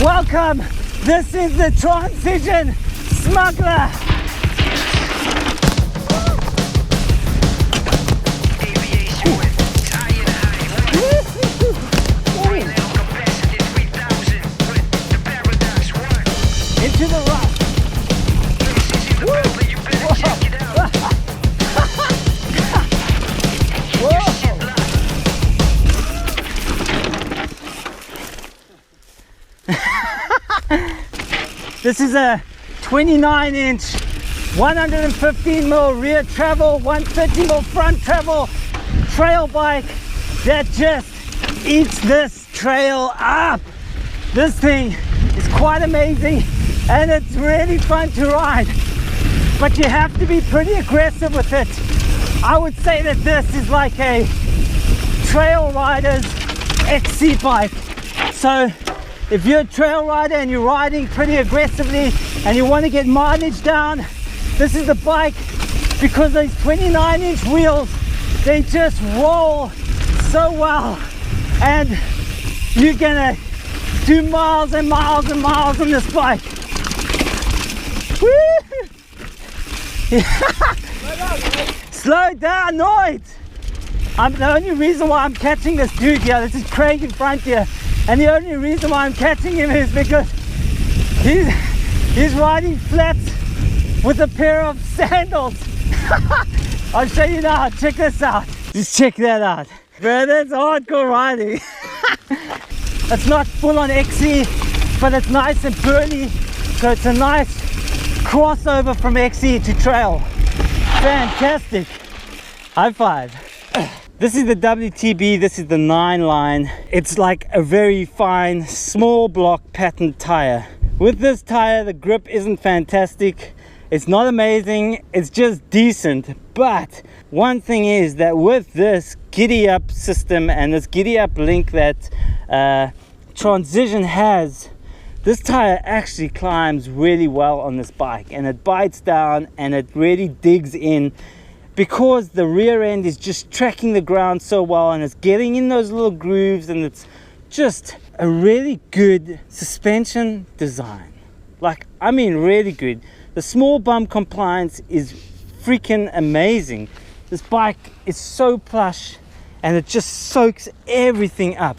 Welcome, this is the Transition Smuggler. Into the rock. This is a 29-inch, 115mm rear travel, 130mm front travel trail bike that just eats this trail up. This thing is quite amazing and it's really fun to ride, but you have to be pretty aggressive with it. I would say that this is like a trail rider's XC bike. So if you're a trail rider and you're riding pretty aggressively and you want to get mileage down, this is the bike, because those 29-inch wheels, they just roll so well and you're gonna do miles and miles and miles on this bike. Woo! Slow down, Noid! The only reason why I'm catching this dude here, this is Craig in front here, and the only reason why I'm catching him is because he's riding flats with a pair of sandals. I'll show you now, check this out. Just check that out. Bro, that's hardcore riding. It's not full on XC, but it's nice and burly, so it's a nice crossover from XC to trail. Fantastic. High five. This is the WTB, this is the 9 Line. It's like a very fine, small block patterned tire. With this tire, the grip isn't fantastic. It's not amazing, it's just decent. But one thing is that with this giddy up system and this giddy up link that Transition has, this tire actually climbs really well on this bike, and it bites down and it really digs in, because the rear end is just tracking the ground so well and it's getting in those little grooves, and it's just a really good suspension design. Like, I mean really good. The small bump compliance is freaking amazing. This bike is so plush and it just soaks everything up.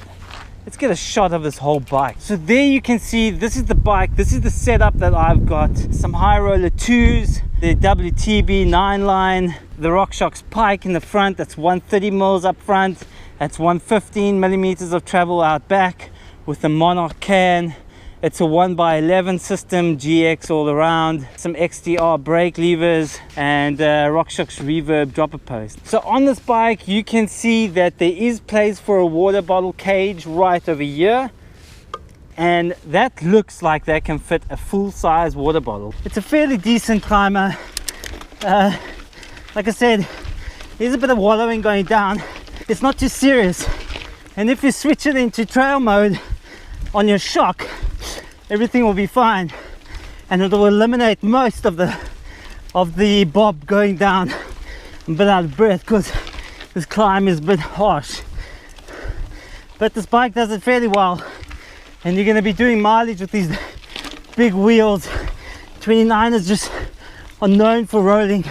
Let's get a shot of this whole bike. So there you can see, this is the bike, this is the setup that I've got. Some High Roller 2s, the WTB Nine Line, the Rockshox Pike in the front, that's 130mm up front, that's 115mm of travel out back with the Monarch can. It's a 1x11 system, GX all around, some XTR brake levers, and Rockshox Reverb dropper post. So on this bike, you can see that there is place for a water bottle cage right over here. And that looks like that can fit a full-size water bottle. It's a fairly decent climber. Like I said, there's a bit of wallowing going down. It's not too serious. And if you switch it into trail mode on your shock, everything will be fine, and it will eliminate most of the bob going down. I'm a bit out of breath because this climb is a bit harsh, but this bike does it fairly well, and you're going to be doing mileage with these big wheels. 29ers just are known for rolling,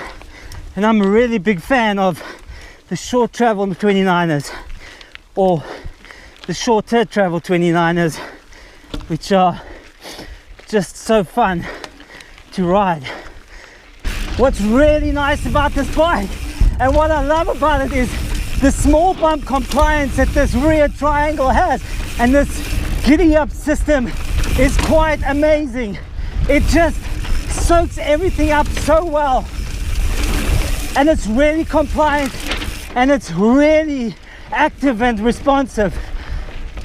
and I'm a really big fan of the short travel 29ers, or the shorter travel 29ers, which are just so fun to ride. What's really nice about this bike, and what I love about it, is the small bump compliance that this rear triangle has, and this giddy up system is quite amazing. It just soaks everything up so well, and it's really compliant, and it's really active and responsive.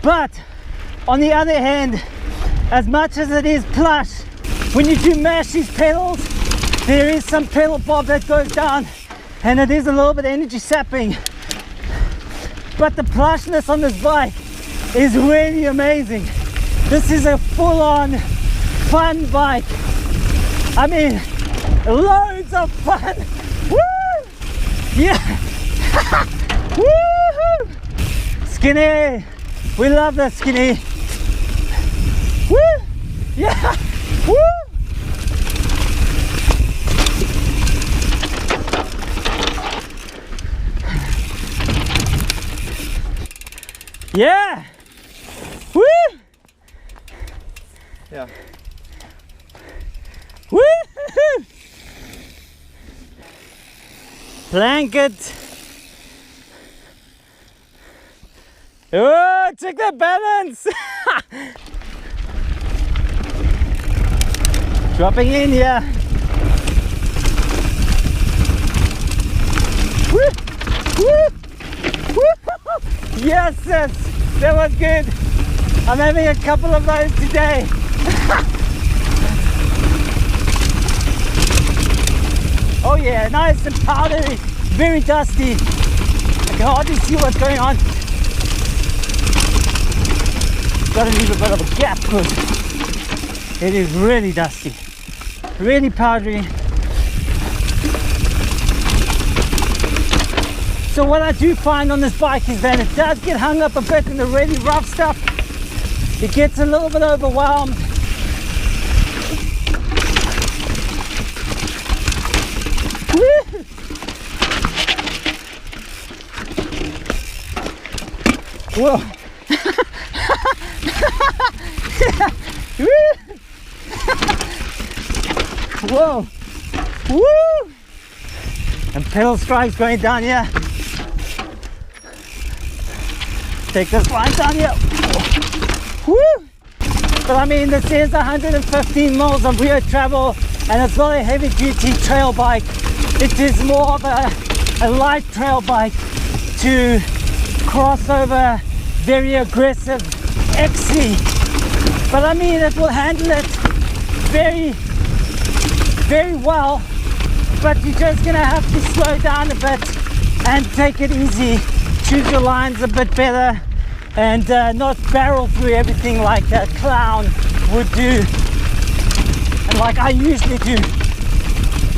But on the other hand, as much as it is plush, when you do mash these pedals, there is some pedal bob that goes down, and it is a little bit energy sapping. But the plushness on this bike is really amazing. This is a full-on fun bike. I mean, loads of fun. Woo! Yeah! Woohoo! Skinny! We love that, Skinny! Woo! Yeah. Woo. Yeah. Woo. Blanket. Oh, check that balance. Dropping in here. Woo. Woo. Woo. Yes, that was good. I'm having a couple of those today. Oh yeah, nice and powdery, very dusty. I can hardly see what's going on. Gotta leave a bit of a gap because it is really dusty, really powdery. So what I do find on this bike is that it does get hung up a bit in the really rough stuff. It gets a little bit overwhelmed. Woo! Whoa! Whoa! Woo! And pedal strikes going down here. Take this line down here. Woo! But I mean, this is 115 miles of rear travel, and it's not a heavy duty trail bike. It is more of a light trail bike to cross over very aggressive XC. But I mean, it will handle it very well, but you're just gonna have to slow down a bit and take it easy. Choose your lines a bit better and not barrel through everything like a clown would do and like I usually do.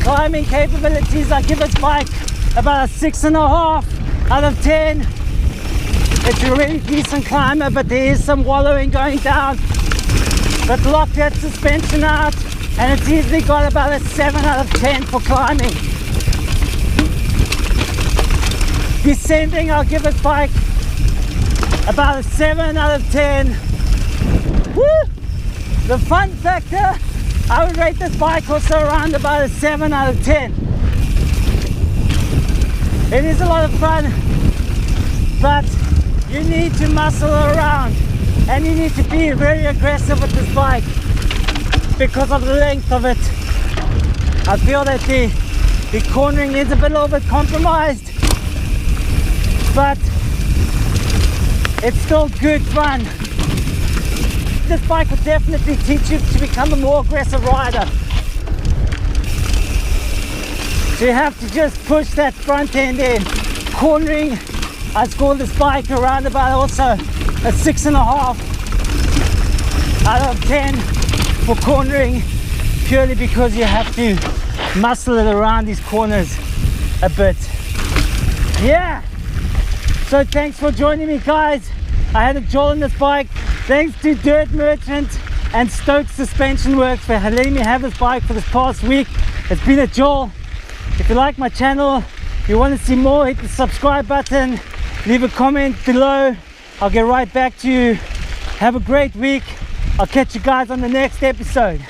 Climbing capabilities, I give this bike about a 6.5 out of 10. It's a really decent climber, but there is some wallowing going down. But lock that suspension out and it's easily got about a 7 out of 10 for climbing. Descending, I'll give this bike about a 7 out of 10. Woo! The fun factor, I would rate this bike also around about a 7 out of 10. It is a lot of fun, but you need to muscle around and you need to be very aggressive with this bike because of the length of it. I feel that the cornering is a little bit compromised, but it's still good fun. This bike will definitely teach you to become a more aggressive rider. So you have to just push that front end in. Cornering, I scored this bike around about also a 6.5 out of 10 for cornering, purely because you have to muscle it around these corners a bit. Yeah, so thanks for joining me, guys. I had a jolt on this bike. Thanks to Dirt Merchant and Stoke Suspension Works for letting me have this bike for this past week. It's been a jolt. If you like my channel, you want to see more, hit the subscribe button, leave a comment below. I'll get right back to you. Have a great week. I'll catch you guys on the next episode.